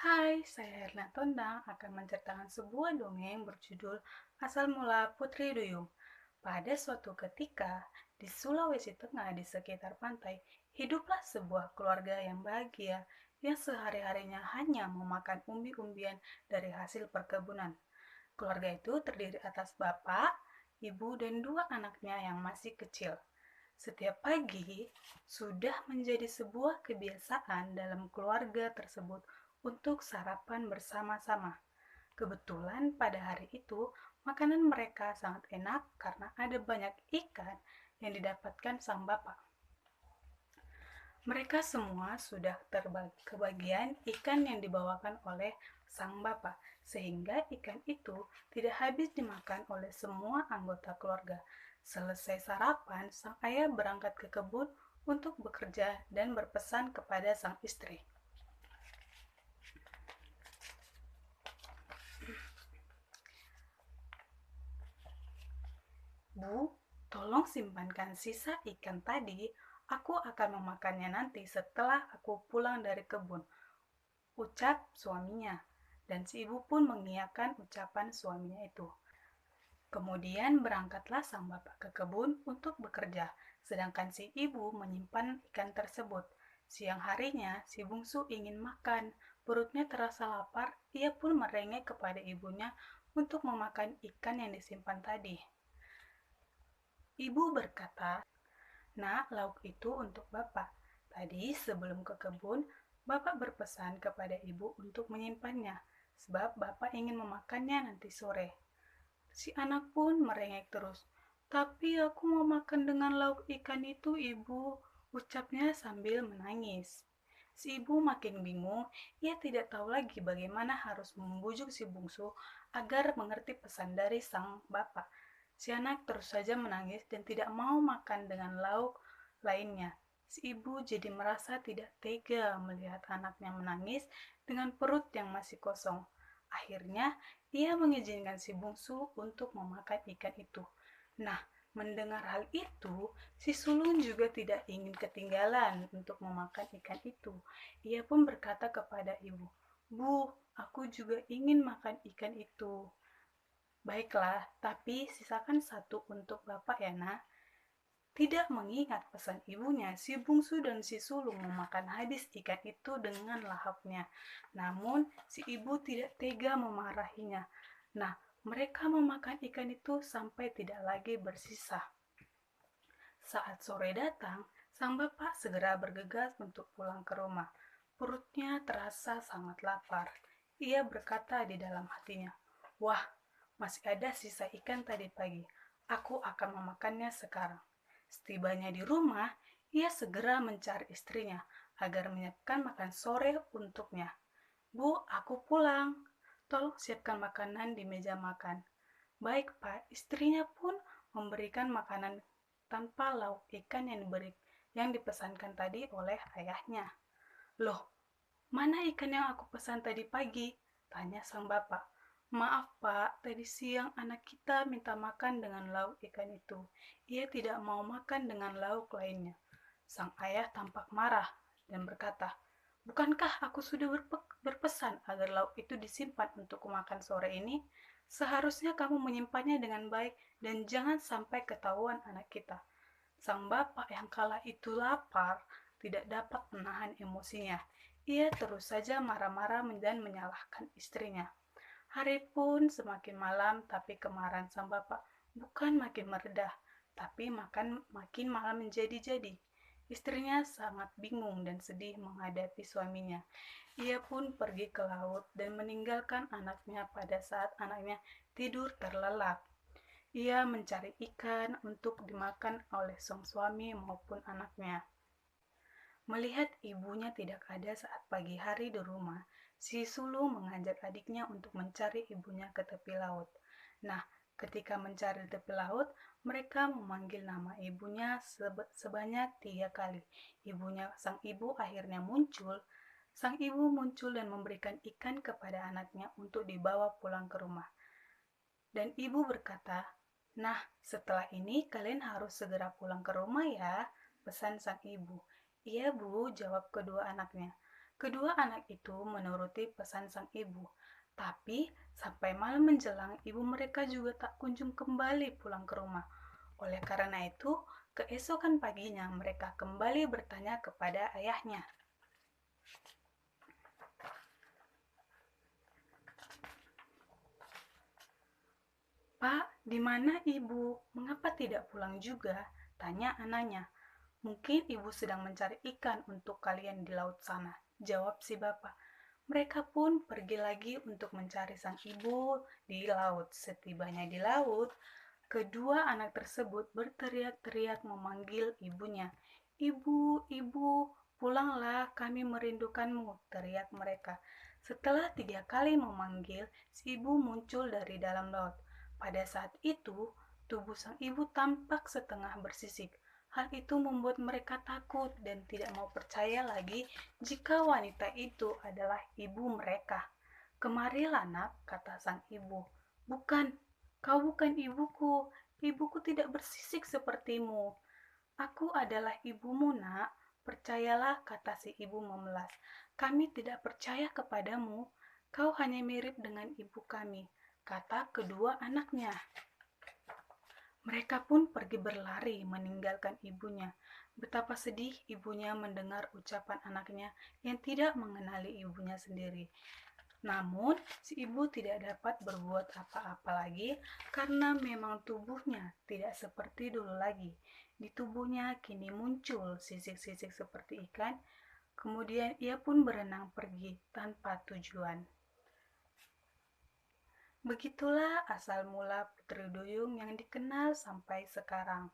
Hai, saya Herna Tondang akan menceritakan sebuah dongeng berjudul Asal Mula Putri Duyung. Pada suatu ketika, di Sulawesi Tengah di sekitar pantai, hiduplah sebuah keluarga yang bahagia yang sehari-harinya hanya memakan umbi-umbian dari hasil perkebunan. Keluarga itu terdiri atas bapak, ibu, dan dua anaknya yang masih kecil. Setiap pagi sudah menjadi sebuah kebiasaan dalam keluarga tersebut untuk sarapan bersama-sama. Kebetulan pada hari itu makanan mereka sangat enak karena ada banyak ikan yang didapatkan sang bapak. Mereka semua sudah kebagian ikan yang dibawakan oleh sang bapak, sehingga ikan itu tidak habis dimakan oleh semua anggota keluarga. Selesai sarapan, sang ayah berangkat ke kebun untuk bekerja dan berpesan kepada sang istri. Bu, tolong simpankan sisa ikan tadi. Aku akan memakannya nanti setelah aku pulang dari kebun, ucap suaminya. Dan si ibu pun mengiyakan ucapan suaminya itu. Kemudian berangkatlah sang bapak ke kebun untuk bekerja, sedangkan si ibu menyimpan ikan tersebut. Siang harinya, si bungsu ingin makan. Perutnya terasa lapar, ia pun merengek kepada ibunya untuk memakan ikan yang disimpan tadi. Ibu berkata, "Nak, lauk itu untuk Bapak. Tadi sebelum ke kebun, Bapak berpesan kepada Ibu untuk menyimpannya, sebab Bapak ingin memakannya nanti sore." Si anak pun merengek terus. "Tapi aku mau makan dengan lauk ikan itu, Ibu," ucapnya sambil menangis. Si ibu makin bingung, ia tidak tahu lagi bagaimana harus membujuk si bungsu agar mengerti pesan dari sang bapak. Si anak terus saja menangis dan tidak mau makan dengan lauk lainnya. Si ibu jadi merasa tidak tega melihat anaknya menangis dengan perut yang masih kosong. Akhirnya, ia mengizinkan si bungsu untuk memakan ikan itu. Nah, mendengar hal itu, si sulung juga tidak ingin ketinggalan untuk memakan ikan itu. Ia pun berkata kepada ibu, "Bu, aku juga ingin makan ikan itu." "Baiklah, tapi sisakan satu untuk Bapak ya, Nak." Tidak mengingat pesan ibunya, si bungsu dan si sulung memakan habis ikan itu dengan lahapnya. Namun, si ibu tidak tega memarahinya. Nah, mereka memakan ikan itu sampai tidak lagi bersisa. Saat sore datang, sang bapak segera bergegas untuk pulang ke rumah. Perutnya terasa sangat lapar. Ia berkata di dalam hatinya, "Wah, masih ada sisa ikan tadi pagi. Aku akan memakannya sekarang." Setibanya di rumah, ia segera mencari istrinya agar menyiapkan makan sore untuknya. "Bu, aku pulang. Tolong siapkan makanan di meja makan." "Baik, Pak." Istrinya pun memberikan makanan tanpa lauk ikan yang dipesankan tadi oleh ayahnya. "Loh, mana ikan yang aku pesan tadi pagi?" tanya sang bapak. "Maaf, Pak, tadi siang anak kita minta makan dengan lauk ikan itu. Ia tidak mau makan dengan lauk lainnya." Sang ayah tampak marah dan berkata, "Bukankah aku sudah berpesan agar lauk itu disimpan untuk makan sore ini? Seharusnya kamu menyimpannya dengan baik dan jangan sampai ketahuan anak kita." Sang bapak yang kala itu lapar tidak dapat menahan emosinya. Ia terus saja marah-marah dan menyalahkan istrinya. Hari pun semakin malam, tapi kemarahan sang bapak bukan makin meredah, tapi makin malam menjadi-jadi. Istrinya sangat bingung dan sedih menghadapi suaminya. Ia pun pergi ke laut dan meninggalkan anaknya pada saat anaknya tidur terlelap. Ia mencari ikan untuk dimakan oleh sang suami maupun anaknya. Melihat ibunya tidak ada saat pagi hari di rumah, si sulung mengajak adiknya untuk mencari ibunya ke tepi laut. Nah, ketika mencari di tepi laut, mereka memanggil nama ibunya sebanyak 3 kali. Sang ibu akhirnya muncul. Sang ibu muncul dan memberikan ikan kepada anaknya untuk dibawa pulang ke rumah. Dan ibu berkata, "Nah, setelah ini kalian harus segera pulang ke rumah ya," pesan sang ibu. "Iya, Bu," jawab kedua anaknya. Kedua anak itu menuruti pesan sang ibu, tapi sampai malam menjelang ibu mereka juga tak kunjung kembali pulang ke rumah. Oleh karena itu, keesokan paginya mereka kembali bertanya kepada ayahnya. "Pak, di mana ibu? Mengapa tidak pulang juga?" tanya anaknya. "Mungkin ibu sedang mencari ikan untuk kalian di laut sana," jawab si bapak. Mereka pun pergi lagi untuk mencari sang ibu di laut. Setibanya di laut, kedua anak tersebut berteriak-teriak memanggil ibunya. "Ibu, ibu, pulanglah, kami merindukanmu," teriak mereka. Setelah 3 kali memanggil, si ibu muncul dari dalam laut. Pada saat itu, tubuh sang ibu tampak setengah bersisik. Hal itu membuat mereka takut dan tidak mau percaya lagi jika wanita itu adalah ibu mereka. "Kemarilah nak," kata sang ibu. "Bukan, kau bukan ibuku. Ibuku tidak bersisik sepertimu." "Aku adalah ibumu, nak. Percayalah," kata si ibu memelas. "Kami tidak percaya kepadamu. Kau hanya mirip dengan ibu kami," kata kedua anaknya. Mereka pun pergi berlari meninggalkan ibunya. Betapa sedih ibunya mendengar ucapan anaknya yang tidak mengenali ibunya sendiri. Namun, si ibu tidak dapat berbuat apa-apa lagi karena memang tubuhnya tidak seperti dulu lagi. Di tubuhnya kini muncul sisik-sisik seperti ikan. Kemudian ia pun berenang pergi tanpa tujuan. Begitulah asal mula Putri Duyung yang dikenal sampai sekarang.